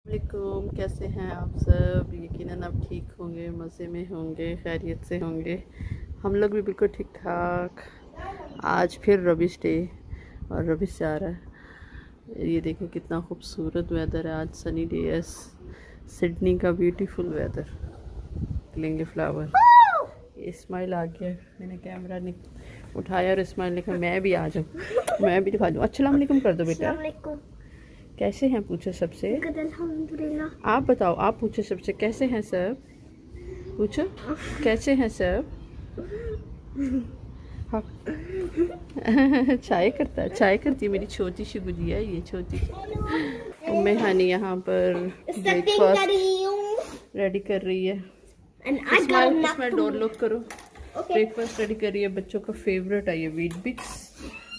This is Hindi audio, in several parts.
वालेकुम, कैसे हैं आप सब। यकीनन आप ठीक होंगे, मज़े में होंगे, खैरियत से होंगे। हम लोग भी बिल्कुल ठीक ठाक। आज फिर रबिश डे और रबिश जा रहा है। ये देखें कितना खूबसूरत वेदर है आज, सनी डे है। सिडनी का ब्यूटीफुल वेदर। लेंगे फ्लावर। इस्माइल आ गया, मैंने कैमरा उठाया और इस्माइल ने कहा मैं भी आ जाऊँ, मैं भी दिखा दूँ। अस्सलाम वालेकुम कर दो बेटा। कैसे हैं पूछो सबसे। आप बताओ, आप पूछो सबसे कैसे हैं सब। पूछो कैसे हैं सब। हाँ। चाय करता है, चाय करती है मेरी छोटी सी गुजिया है, ये छोटी सी। उम्मे हानी यहाँ पर ब्रेकफास्ट रेडी कर रही है। इसमें डोर लॉक करो। ब्रेकफास्ट रेडी कर रही है, बच्चों का फेवरेट है ये वीट बिक्स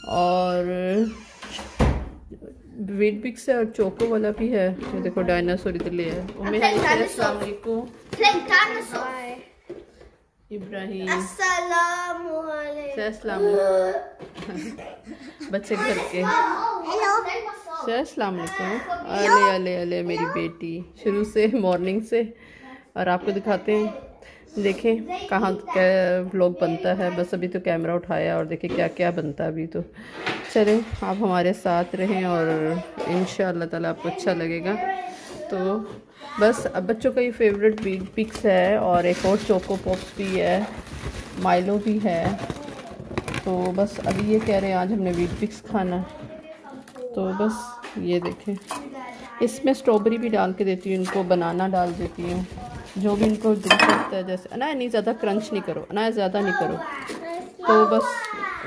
और वीट बिक्स है और चोको वाला भी है। ये देखो डायनासोर इधर ले है। उम्मे हानी अस्सलाम वालेकुम। इब्राहिम अस्सलाम बच्चे घर के अस्सलाम वालेकुम। अले अले अले मेरी बेटी शुरू से मॉर्निंग से। और आपको दिखाते हैं, देखें कहाँ क्या व्लॉग बनता है। बस अभी तो कैमरा उठाया और देखें क्या क्या बनता है अभी। तो चलें आप हमारे साथ रहें और इंशाअल्लाह ताला आपको अच्छा लगेगा। तो बस अब बच्चों का ये फेवरेट वीट बिक्स है और एक और चोको पॉप्स भी है, माइलो भी है। तो बस अभी ये कह रहे हैं आज हमने वीट बिक्स खाना। तो बस ये देखें, इसमें स्ट्रॉबेरी भी डाल के देती हूँ इनको, बनाना डाल देती हूँ, जो भी इनको दिल करता है। जैसे ना नहीं ज़्यादा क्रंच नहीं करो ना, ज़्यादा नहीं करो। तो बस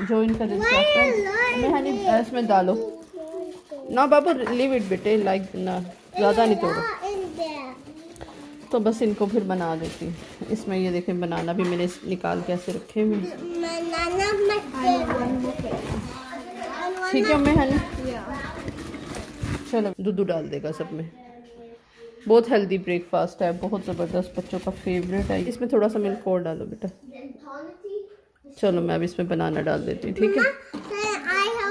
जो इनका दिल चाहता है मैं हनी इसमें डालो ना बाबू, लीव इट बेटे, लाइक ना ज़्यादा नहीं तोड़ो। तो बस इनको फिर बना देती हूँ। इसमें ये देखें बनाना भी मैंने निकाल के ऐसे रखे हुए। ठीक है मैं हनी, चलो दूध डाल देगा सब में। बहुत हेल्दी ब्रेकफास्ट है, बहुत ज़बरदस्त, बच्चों का फेवरेट है। इसमें थोड़ा सा मिल्क और डालो बेटा। चलो मैं अब इसमें बनाना डाल देती हूँ। ठीक है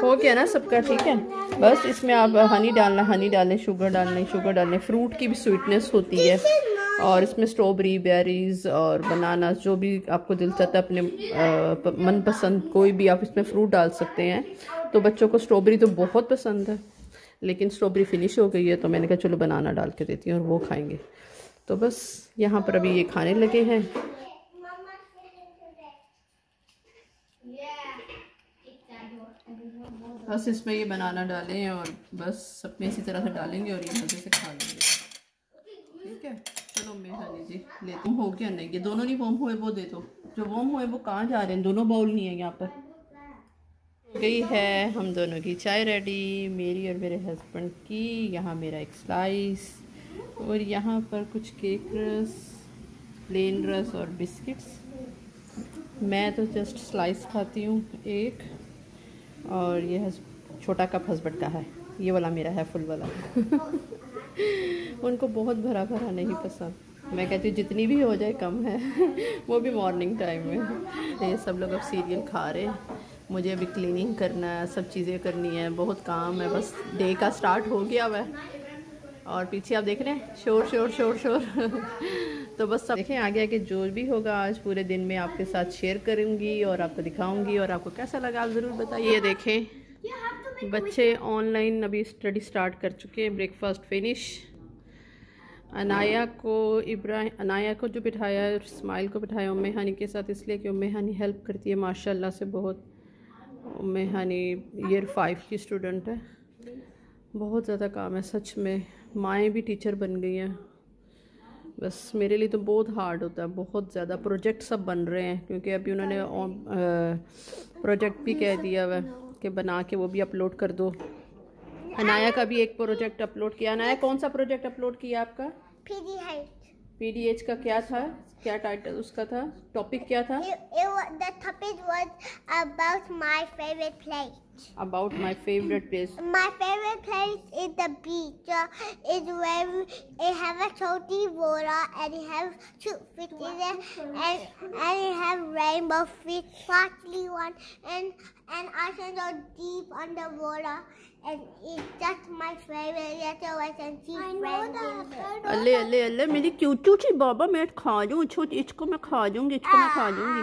हो गया ना सबका। ठीक है बस इसमें आप हनी डालना, हनी डालें, शुगर डालना, शुगर डालें। फ्रूट की भी स्वीटनेस होती है और इसमें स्ट्रॉबेरी, बेरीज और बनाना, जो भी आपको दिल चाहता है अपने मनपसंद कोई भी आप इसमें फ्रूट डाल सकते हैं। तो बच्चों को स्ट्रॉबेरी तो बहुत पसंद है, लेकिन स्ट्रॉबेरी फिनिश हो गई है तो मैंने कहा चलो बनाना डाल के देती हूँ और वो खाएंगे। तो बस यहाँ पर अभी ये खाने लगे हैं। बस इसमें ये बनाना डालें और बस सब में इसी तरह से डालेंगे और ये मज़े से खा लेंगे। ठीक है चलो मैं हनी जी ले, तुम हो गया नहीं, ये दोनों नहीं वॉर्म हुए वो दे दो। जो वॉर्म हुए वो कहाँ जा रहे हैं, दोनों बाउल नहीं है यहाँ पर। गई है हम दोनों की चाय रेडी, मेरी और मेरे हस्बैंड की। यहाँ मेरा एक स्लाइस और यहाँ पर कुछ केक रस, प्लेन रस और बिस्किट्स। मैं तो जस्ट स्लाइस खाती हूँ एक, और ये छोटा कप हस्बैंड का है, ये वाला मेरा है फुल वाला। उनको बहुत भरा भरा नहीं पसंद, मैं कहती हूँ जितनी भी हो जाए कम है। वो भी मॉर्निंग टाइम में। ये सब लोग अब सीरियल खा रहे हैं, मुझे अभी क्लीनिंग करना है, सब चीज़ें करनी है, बहुत काम है। बस डे का स्टार्ट हो गया हुआ है और पीछे आप देख रहे हैं शोर शोर शोर शोर। तो बस सब देखें आगे आगे जो भी होगा आज पूरे दिन में आपके साथ शेयर करूँगी और आपको दिखाऊंगी। और आपको कैसा लगा आप ज़रूर बताइए। ये देखें बच्चे ऑनलाइन अभी स्टडी स्टार्ट कर चुके हैं। Breakfast finish. अनाया को जो बिठाया है, इस्माइल को बिठाया उम्मे हानी के साथ, इसलिए कि उम्मे हानी हेल्प करती है माशाल्लाह से बहुत। उम्मे हानी ईयर 5 की स्टूडेंट है, बहुत ज़्यादा काम है सच में। माएँ भी टीचर बन गई हैं। बस मेरे लिए तो बहुत हार्ड होता है, बहुत ज़्यादा। प्रोजेक्ट सब बन रहे हैं क्योंकि अभी उन्होंने प्रोजेक्ट भी कह दिया हुआ कि बना के वो भी अपलोड कर दो। अनाया का भी एक प्रोजेक्ट अपलोड किया। अनाया कौन सा प्रोजेक्ट अपलोड किया आपका? PDH का क्या था, क्या टाइटल उसका था, टॉपिक क्या था? The topic was about my favorite place. About my favorite place. My favorite place is the beach. It's where it have a salty water and it have cute fish in it, and it have rainbow fish, sparkly one, and also go deep underwater. And it's just my favorite. That's why I can see friends in अल्ले अल्ले अल्ले मेरी क्यूटू सी बाबा, मैं खा लूँ, इसको मैं खा लूँगी, इसको मैं खा लूँगी।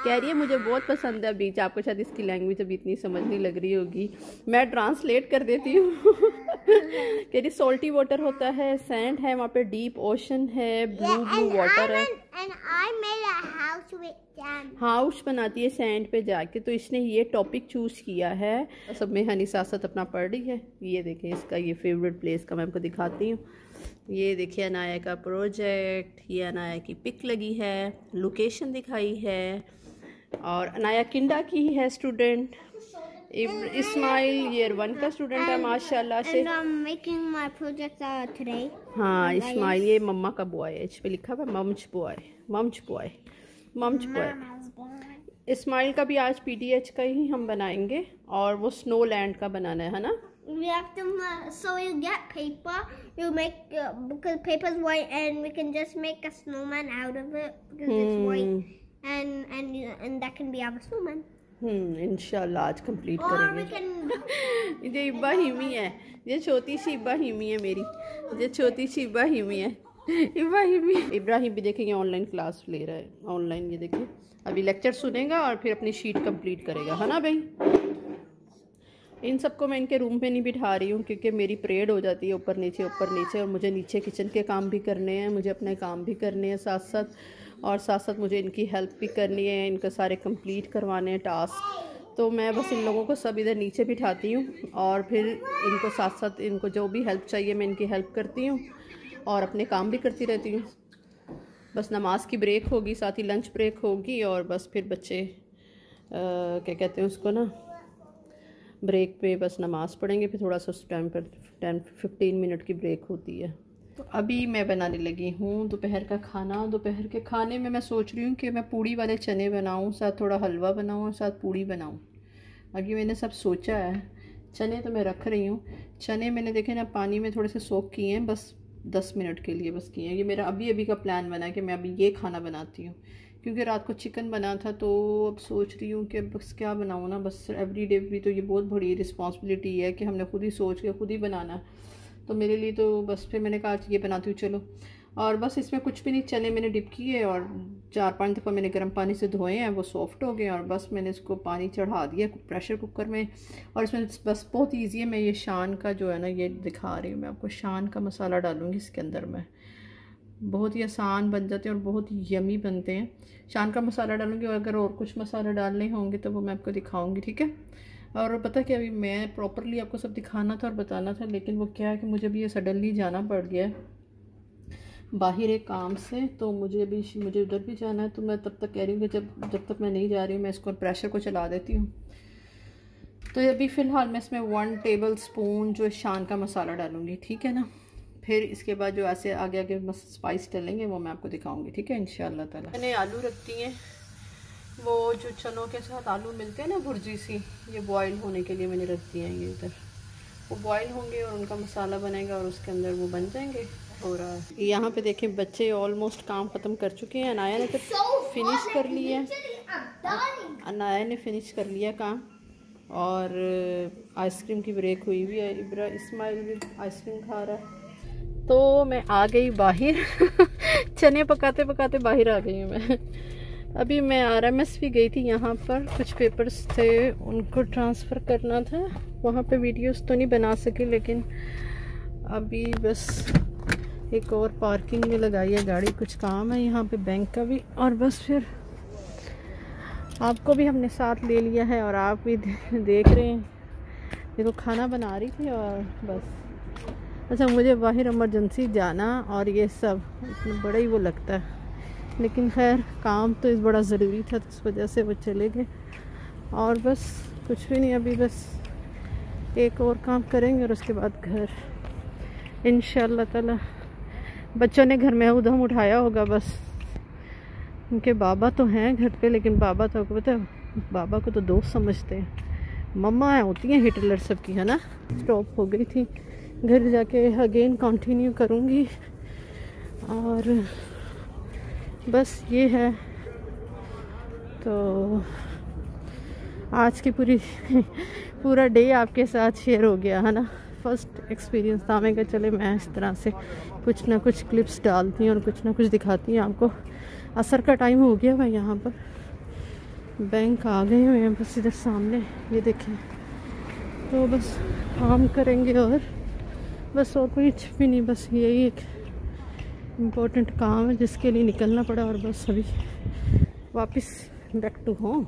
कह रही है मुझे बहुत पसंद है बीच। आपको शायद इसकी लैंग्वेज अभी इतनी समझ नहीं लग रही होगी, मैं ट्रांसलेट कर देती हूँ। कह रही सॉल्टी वाटर होता है, सैंड है वहाँ पे, डीप ओशन है, ब्लू ब्लू वाटर है। हाउस बनाती है सैंड पे जाके, तो इसने ये टॉपिक चूज किया है। सब में हनी साथ साथ अपना पढ़ रही है। ये देखें इसका ये फेवरेट प्लेस का मैं आपको दिखाती हूँ। ये देखिए अनाया का प्रोजेक्ट, ये अनाया की पिक लगी है, लोकेशन दिखाई है, और अनाया किंडा की है स्टूडेंट। इस्माइल ईयर 1 का स्टूडेंट है माशाल्लाह से। हाँ इस्माइल ये मम्मा का बॉय है, इस पे लिखा हुआ मम्च बॉय, मम्च बॉय, मम्च बॉय। इस्माइल का भी आज पीडीएच का ही हम बनाएंगे, और वो स्नो लैंड का बनाना है ना। We have to, so we'll get paper. We'll make because paper's white, and we can just make a snowman out of it because it's white, and that can be our snowman. इंशाल्लाह आज कंप्लीट करेंगे। ये इब्राहिमी है, ये छोटी सी इब्राहिमी है मेरी, ये छोटी सी इब्राहिमी है। इब्राहिम भी देखेंगे ऑनलाइन क्लास ले रहा है, ऑनलाइन। ये देखिए अभी लेक्चर सुनेगा और फिर अपनी शीट कंप्लीट करेगा, है ना भाई। इन सबको मैं इनके रूम पे नहीं बिठा रही हूँ क्योंकि मेरी परेड हो जाती है ऊपर नीचे, और मुझे नीचे किचन के काम भी करने हैं, मुझे अपने काम भी करने हैं साथ साथ, और साथ साथ मुझे इनकी हेल्प भी करनी है, इनके सारे कंप्लीट करवाने हैं टास्क। तो मैं बस इन लोगों को सब इधर नीचे बिठाती हूँ, और फिर इनको साथ साथ इनको जो भी हेल्प चाहिए मैं इनकी हेल्प करती हूँ, और अपने काम भी करती रहती हूँ। बस नमाज की ब्रेक होगी, साथ ही लंच ब्रेक होगी, और बस फिर बच्चे क्या कहते हैं उसको ना, ब्रेक पे बस नमाज़ पढ़ेंगे, फिर थोड़ा सा उस टाइम पर 10-15 मिनट की ब्रेक होती है। तो अभी मैं बनाने लगी हूँ दोपहर का खाना। दोपहर के खाने में मैं सोच रही हूँ कि मैं पूड़ी वाले चने बनाऊँ, साथ थोड़ा हलवा बनाऊँ, और साथ पूड़ी बनाऊँ। आगे मैंने सब सोचा है। चने तो मैं रख रही हूँ, चने मैंने देखे ना पानी में थोड़े से सोक किए हैं, बस 10 मिनट के लिए बस किए हैं। ये मेरा अभी का प्लान बना है कि मैं अभी ये खाना बनाती हूँ, क्योंकि रात को चिकन बना था। तो अब सोच रही हूँ कि बस क्या बनाऊँ ना, बस एवरीडे भी तो ये बहुत बड़ी रिस्पॉन्सिबिलिटी है कि हमने खुद ही सोच के खुद ही बनाना। तो मेरे लिए तो बस फिर मैंने कहा ये बनाती हूँ चलो। और बस इसमें कुछ भी नहीं, चने मैंने डिप किए और 4-5 दफ़ा मैंने गर्म पानी से धोए हैं, वो सॉफ्ट हो गए, और बस मैंने इसको पानी चढ़ा दिया प्रेशर कुकर में। और इसमें बस बहुत ईजी है। मैं ये शान का जो है ना, ये दिखा रही हूँ मैं आपको, शान का मसाला डालूँगी इसके अंदर मैं। बहुत ही आसान बन जाते हैं और बहुत यमी बनते हैं। शान का मसाला डालूंगी, और अगर और कुछ मसाले डालने होंगे तो वो मैं आपको दिखाऊंगी, ठीक है। और पता क्या, अभी मैं प्रॉपरली आपको सब दिखाना था और बताना था, लेकिन वो क्या है कि मुझे अभी ये सडनली जाना पड़ गया है बाहर एक काम से। तो मुझे उधर भी जाना है। तो मैं तब तक कह रही हूँ कि जब तक मैं नहीं जा रही हूँ मैं इसको प्रेशर को चला देती हूँ। तो अभी फ़िलहाल मैं इसमें 1 टेबल स्पून जो शान का मसाला डालूँगी, ठीक है ना। फिर इसके बाद जो ऐसे आगे स्पाइस डलेंगे वो मैं आपको दिखाऊंगी, ठीक है इंशाल्लाह ताला। मैंने आलू रखती हैं, वो जो चनों के साथ आलू मिलते हैं ना भुर्जी सी, ये बॉईल होने के लिए मैंने रख दिए हैं। ये इधर वो बॉईल होंगे और उनका मसाला बनेगा और उसके अंदर वो बन जाएंगे। और यहाँ पे देखें बच्चे ऑलमोस्ट काम ख़त्म कर चुके हैं। अनाया ने तो फिनिश कर लिया, अनाया ने फिनिश कर लिया काम, और आइसक्रीम की ब्रेक हुई हुई है। इस्माइल भी आइसक्रीम खा रहा है। तो मैं आ गई बाहर चने पकाते पकाते बाहर आ गई हूँ मैं। अभी मैं RMS भी गई थी, यहाँ पर कुछ पेपर्स थे उनको ट्रांसफ़र करना था। वहाँ पे वीडियोस तो नहीं बना सकी, लेकिन अभी बस एक और पार्किंग में लगाई है गाड़ी, कुछ काम है यहाँ पे बैंक का भी। और बस फिर आपको भी हमने साथ ले लिया है, और आप भी देख रहे हैं। देखो खाना बना रही थी और बस। अच्छा मुझे बाहर इमरजेंसी जाना और ये सब बड़ा ही वो लगता है, लेकिन खैर काम तो इस बड़ा ज़रूरी था, तो इस वजह से वो चले गए। और बस कुछ भी नहीं, अभी बस एक और काम करेंगे और उसके बाद घर इंशाअल्लाह ताला। बच्चों ने घर में उधम उठाया होगा बस, उनके बाबा तो हैं घर पे, लेकिन बाबा तो पता है बाबा को तो दोस्त समझते हैं, मम्मा होती हैं हिटलर सबकी, है ना। स्टॉप हो गई थी, घर जाके अगेन कंटिन्यू करूँगी। और बस ये है। तो आज की पूरा डे आपके साथ शेयर हो गया, है ना। फ़र्स्ट एक्सपीरियंस था। मैं कहा चले मैं इस तरह से कुछ ना कुछ क्लिप्स डालती हूँ और कुछ ना कुछ दिखाती हूँ आपको। असर का टाइम हो गया मैं यहाँ पर बैंक आ गए हुए हैं बस इधर सामने, ये देखें। तो बस काम करेंगे और बस और कुछ भी नहीं, बस यही एक इम्पोर्टेंट काम है जिसके लिए निकलना पड़ा। और बस अभी वापस बैक टू होम।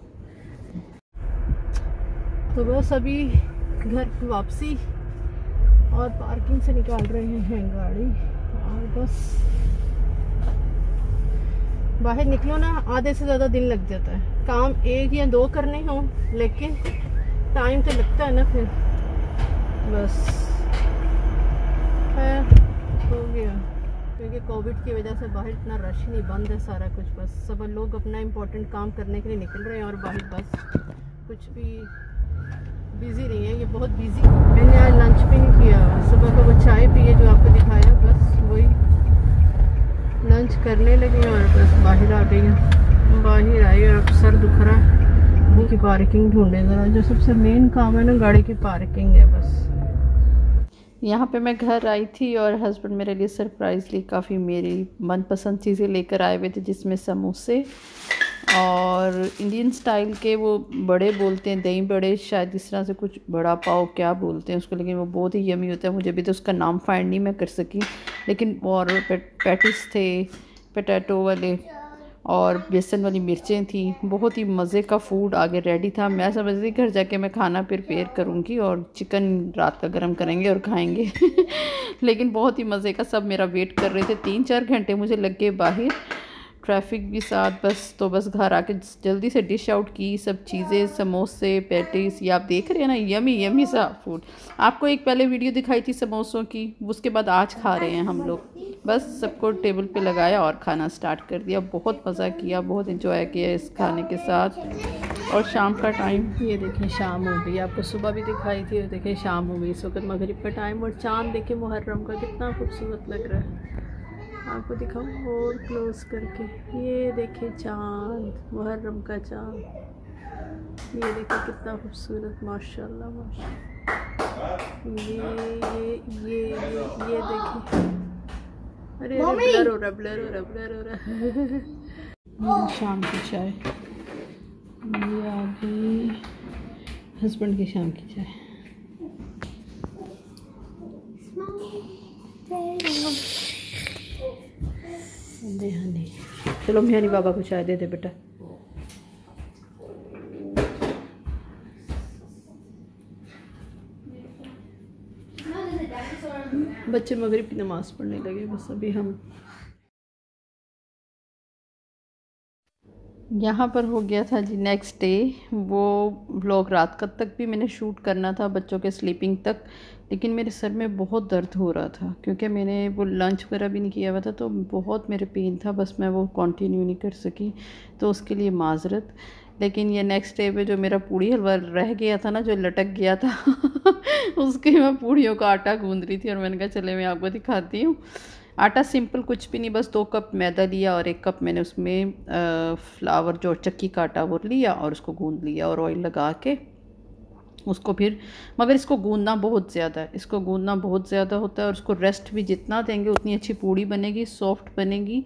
तो बस अभी घर की वापसी और पार्किंग से निकाल रहे हैं गाड़ी और बस बाहर निकलो ना, आधे से ज़्यादा दिन लग जाता है। काम 1 या 2 करने हों लेकिन टाइम तो लगता है ना फिर। बस है हो गया, क्योंकि कोविड की वजह से बाहर इतना रश नहीं, बंद है सारा कुछ। बस सब लोग अपना इम्पोर्टेंट काम करने के लिए निकल रहे हैं और बाहर बस कुछ भी बिज़ी नहीं है। ये बहुत बिज़ी। मैंने आज लंच भी नहीं किया, सुबह को वो चाय पिए जो आपको दिखाया, बस वही लंच करने लगे और बस बाहर आ गई हूँ। बाहर आई और अब सर दुख रहा है कि पार्किंग ढूंढे ज़रा। जो सबसे मेन काम है ना गाड़ी की पार्किंग है। बस यहाँ पे मैं घर आई थी और हस्बैंड मेरे लिए सरप्राइजली काफ़ी मेरी मनपसंद चीज़ें लेकर आए हुए थे, जिसमें समोसे और इंडियन स्टाइल के वो बड़े बोलते हैं, दही बड़े शायद, इस तरह से कुछ बड़ा पाव क्या बोलते हैं उसको, लेकिन वो बहुत ही यमी होता है। मुझे भी तो उसका नाम फाइंड नहीं मैं कर सकी, लेकिन और पैटिस थे पोटैटो वाले और बेसन वाली मिर्चें थी। बहुत ही मज़े का फूड आगे रेडी था। मैं समझ रही घर जाके मैं खाना प्रिपेयर करूँगी और चिकन रात का गरम करेंगे और खाएंगे लेकिन बहुत ही मज़े का सब मेरा वेट कर रहे थे। 3-4 घंटे मुझे लग गए बाहर, ट्रैफिक भी साथ। बस तो बस घर आके जल्दी से डिश आउट की सब चीज़ें, समोसे पैटीज, ये आप देख रहे हैं ना, यमी यमी सा फूड। आपको एक पहले वीडियो दिखाई थी समोसों की, उसके बाद आज खा रहे हैं हम लोग। बस सबको टेबल पे लगाया और खाना स्टार्ट कर दिया। बहुत मज़ा किया, बहुत इंजॉय किया इस खाने के साथ। और शाम का टाइम ये देखें, शाम हो गई। आपको सुबह भी दिखाई थी और देखें शाम हो गई। इस वक्त मगरिब का टाइम और चाँद देखें मुहर्रम का कितना खूबसूरत लग रहा है। आपको दिखाऊँ और क्लोज करके, ये देखें चाँद, मुहर्रम का चाँद, ये देखें कितना खूबसूरत, माशाल्लाह माशाल्लाह। ये देखें, अरे ब्लर हो रहा, ब्लर हो रहा, ब्लर हो रहा शाम की चाय, ये आ गई हस्बैंड की शाम की चाय। चलो मियानी बाबा को चाय दे दे बेटा। बच्चे मगरिब की नमाज़ पढ़ने लगे। बस अभी हम यहाँ पर हो गया था जी नेक्स्ट डे। वो व्लॉग रात तक भी मैंने शूट करना था, बच्चों के स्लीपिंग तक, लेकिन मेरे सर में बहुत दर्द हो रहा था क्योंकि मैंने वो लंच वगैरह भी नहीं किया हुआ था, तो बहुत मेरे पेन था। बस मैं वो कंटिन्यू नहीं कर सकी, तो उसके लिए माजरत। लेकिन ये नेक्स्ट डे पे जो मेरा पूड़ी हलवा रह गया था ना, जो लटक गया था उसके मैं पूड़ियों का आटा गूंद रही थी और मैंने कहा चले मैं आपको दिखाती हूँ। आटा सिंपल कुछ भी नहीं, बस 2 कप मैदा लिया और 1 कप मैंने उसमें फ्लावर जो चक्की का आटा वो लिया और उसको गूंद लिया और ऑयल लगा के उसको फिर, मगर इसको गूंदना बहुत ज़्यादा है, इसको गूंदना बहुत ज़्यादा होता है। और उसको रेस्ट भी जितना देंगे उतनी अच्छी पूड़ी बनेगी, सॉफ्ट बनेगी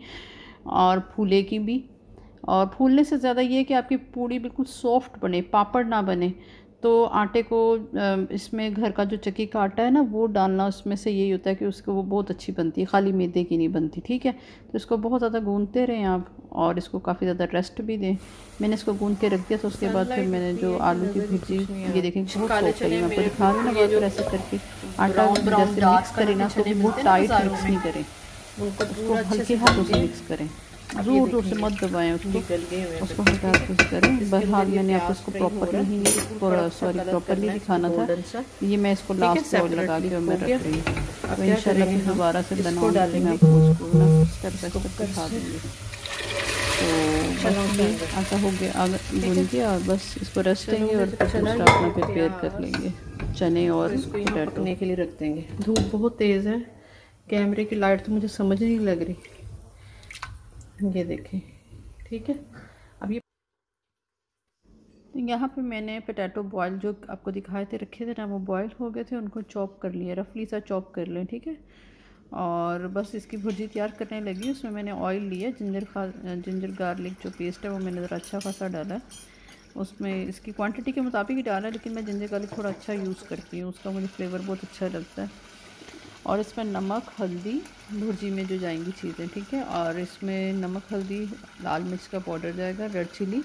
और फूलेगी भी। और फूलने से ज़्यादा ये है कि आपकी पूड़ी बिल्कुल सॉफ्ट बने, पापड़ ना बने। तो आटे को इसमें घर का जो चक्की का आटा है ना वो डालना, उसमें से यही होता है कि उसको वो बहुत अच्छी बनती है, खाली मैदे की नहीं बनती। ठीक है, तो इसको बहुत ज़्यादा गूंदते रहें आप और इसको काफ़ी ज़्यादा रेस्ट भी दें। मैंने इसको गूंद के रख दिया, तो उसके बाद फिर मैंने जो आलू की भुर्जी, ये देखें बहुत सॉफ्ट है, मैं आपको दिखा रही हूँ ना बहुत ऐसे करके। आटा जैसे मिक्स करें ना तो बहुत टाइट मिक्स नहीं करें, उसको हल्के हाथों से मिक्स करें, ज़ोर ज़ोर से मत दबाएं उसको हल्का हाथ से करें। बहरहाल मैंने आपको इसको प्रॉपरली दिखाना था। ये मैं इसको लास्ट में लगा के मैं रख रही हूँ, तो इंशाल्लाह फिर दोबारा से बनाऊंगी, मैं आपको उसको ना स्टेप बाय स्टेप दिखा दूँगी। तो आटा हो गया, भून गया और बस इसको रेस्ट देंगे और दूसरा अपना प्रिपेयर कर लेंगे, चने और पोटैटो के लिए रख देंगे। धूप बहुत तेज़ है, कैमरे की लाइट तो मुझे समझ नहीं लग रही। ये देखें, ठीक है। अब ये तो यहाँ पे मैंने पोटैटो बॉयल जो आपको दिखाए थे रखे थे ना, वो बॉयल हो गए थे, उनको चॉप कर लिया, रफली सा चॉप कर लें, ठीक है। और बस इसकी भुर्जी तैयार करने लगी। उसमें मैंने ऑयल लिया, जिंजर गार्लिक जो पेस्ट है वो मैंने ज़रा अच्छा खासा डाला है। उसमें इसकी क्वांटिटी के मुताबिक ही डाला, लेकिन मैं जिंजर गार्लिक थोड़ा अच्छा यूज़ करती हूँ, उसका मुझे फ्लेवर बहुत अच्छा लगता है। और इसमें नमक हल्दी भुर्जी में जो जाएंगी चीज़ें, ठीक है। और इसमें नमक हल्दी, लाल मिर्च का पाउडर जाएगा, रेड चिली,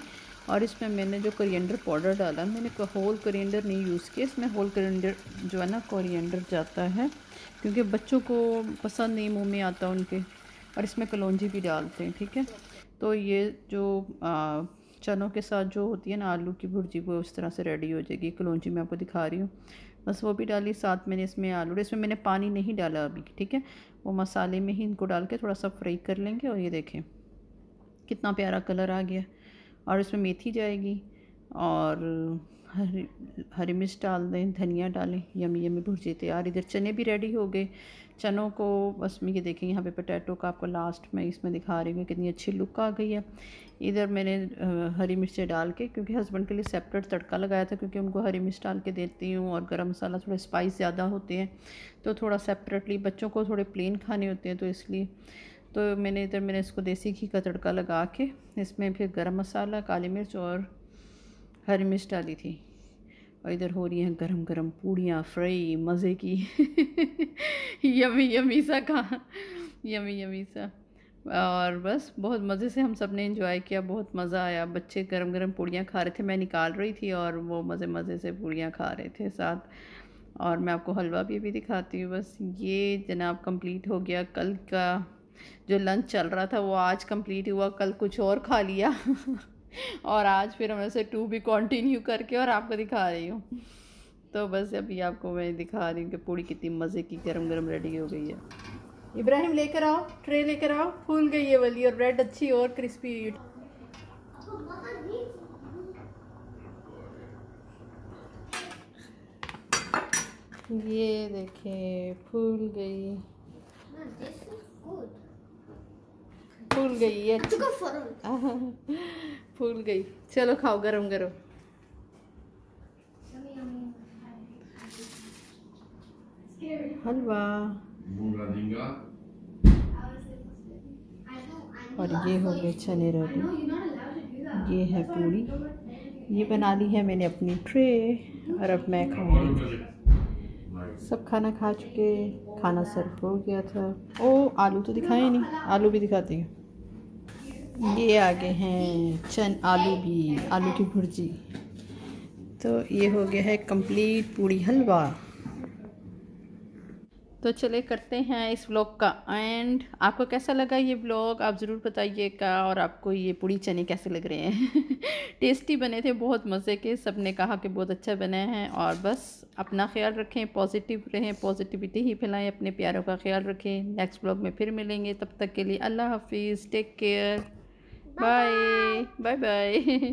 और इसमें मैंने जो कोरिएंडर पाउडर डाला, मैंने होल कोरिएंडर नहीं यूज़ किया, इसमें होल कोरिएंडर जो है ना कोरिएंडर जाता है, क्योंकि बच्चों को पसंद नहीं, मुंह में आता उनके। और इसमें कलौंजी भी डालते हैं, ठीक है। तो ये जो चनों के साथ जो होती है ना आलू की भुर्जी, वो उस तरह से रेडी हो जाएगी। कलौंजी मैं आपको दिखा रही हूँ, बस वो भी डाली, साथ मैंने इसमें आलू, इसमें मैंने पानी नहीं डाला अभी, ठीक है। वो मसाले में ही इनको डाल के थोड़ा सा फ्राई कर लेंगे। और ये देखें कितना प्यारा कलर आ गया। और इसमें मेथी जाएगी और हरी मिर्च डाल दें, धनिया डालें, यमी यमी भुर्जी तैयार। इधर चने भी रेडी हो गए। चनों को बस में ये देखें, यहाँ पे पोटैटो का आपको लास्ट में इसमें दिखा रही हूँ कितनी अच्छी लुक आ गई है। इधर मैंने हरी मिर्चें डाल के, क्योंकि हस्बैंड के लिए सेपरेट तड़का लगाया था, क्योंकि उनको हरी मिर्च डाल के देती हूँ, और गरम मसाला थोड़ा स्पाइस ज़्यादा होते हैं, तो थोड़ा सेपरेटली, बच्चों को थोड़े प्लेन खाने होते हैं तो इसलिए। तो मैंने इसको देसी घी का तड़का लगा के इसमें फिर गरम मसाला, काली मिर्च और हरी मिर्च डाली थी। और इधर हो रही हैं गरम गरम पूड़ियाँ फ्राई मज़े की यमी यमी सा यमी यमी सा। और बस बहुत मज़े से हम सब ने एंजॉय किया, बहुत मज़ा आया। बच्चे गरम गरम पूड़ियाँ खा रहे थे, मैं निकाल रही थी और वो मज़े मज़े से पूड़ियाँ खा रहे थे साथ। और मैं आपको हलवा भी दिखाती हूँ। बस ये जनाब कंप्लीट हो गया। कल का जो लंच चल रहा था वो आज कंप्लीट हुआ, कल कुछ और खा लिया और आज फिर हम ऐसे 2 भी कंटिन्यू करके और आपको दिखा रही हूँ। तो बस अभी आपको मैं दिखा रही हूँ कि पूड़ी कितनी मज़े की गरम गरम रेडी हो गई है। इब्राहिम लेकर आओ, ट्रे लेकर आओ, फूल गई है वाली, और रेड अच्छी और क्रिस्पी। ये देखें फूल गई, फूल गई है, फूल गई। चलो खाओ गरम गरम। हलवा। और ये हो गए चने रेडी। ये है पूड़ी, ये बना ली है मैंने अपनी ट्रे, और अब मैं खाऊंगी। सब खाना खा चुके, खाना सर्व हो गया था। ओ आलू तो दिखाए नहीं, आलू भी दिखाती हूँ। ये आगे हैं आलू की भुर्जी। तो ये हो गया है कंप्लीट पूड़ी हलवा। तो चले करते हैं इस व्लॉग का एंड। आपको कैसा लगा ये व्लॉग आप ज़रूर बताइएगा, और आपको ये पूड़ी चने कैसे लग रहे हैं टेस्टी बने थे, बहुत मज़े के, सब ने कहा कि बहुत अच्छा बने हैं। और बस अपना ख्याल रखें, पॉजिटिव रहें, पॉजिटिविटी ही फैलाएं, अपने प्यारों का ख्याल रखें। नेक्स्ट व्लॉग में फिर मिलेंगे, तब तक के लिए अल्लाह हाफिज़, take care, bye bye bye.